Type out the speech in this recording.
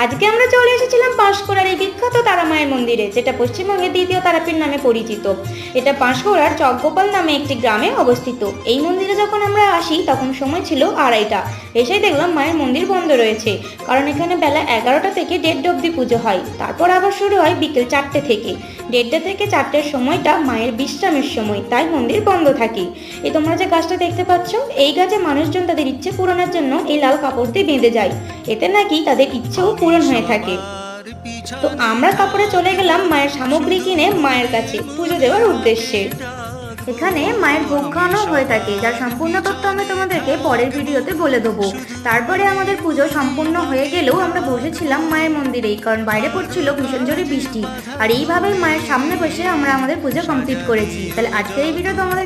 আজকে আমরা চলে এসেছিলাম পাঁশকুড়ার এই বিখ্যাত তারা মায়ের মন্দিরে, যেটা পশ্চিমবঙ্গের দ্বিতীয় তারাপীঠ নামে পরিচিত। এটা পাঁশকুড়ার চকগোপাল নামে একটি গ্রামে অবস্থিত। এই মন্দিরে যখন আমরা আসি তখন সময় ছিল 2:30। এসেই দেখলাম মায়ের মন্দির বন্ধ রয়েছে, কারণ এখানে বেলা 11টা থেকে 1:30 অবধি পুজো হয়। তারপর আবার শুরু হয় বিকেল 4টে থেকে। 1:30 থেকে 4টের সময়টা মায়ের বিশ্রামের সময়, তাই মন্দির বন্ধ থাকে। এই তোমরা যে গাছটা দেখতে পাচ্ছ, এই গাছে মানুষজন তাদের ইচ্ছে পূরণের জন্য এই লাল কাপড় দিয়ে বেঁধে যায়। এতে নাকি তাদের ইচ্ছেও পূরণ হয়ে থাকে। তো আমরা কাপড়ে চলে গেলাম মায়ের সামগ্রী কিনে মায়ের কাছে পুজো দেওয়ার উদ্দেশ্যে। এখানে মায়ের ভোগ খাওয়ানো হয়ে থাকে, যার সম্পূর্ণ তথ্য আমি তোমাদেরকে পরের ভিডিওতে বলে দেবো। তারপরে আমাদের পুজো সম্পূর্ণ হয়ে গেলেও আমরা বসেছিলাম মায়ের মন্দিরেই, কারণ বাইরে পড়ছিল ভীষণ জোরে বৃষ্টি। আর এইভাবেই মায়ের সামনে বসে আমরা আমাদের পুজো কমপ্লিট করেছি। তাহলে আজকের এই ভিডিও তোমাদেরকে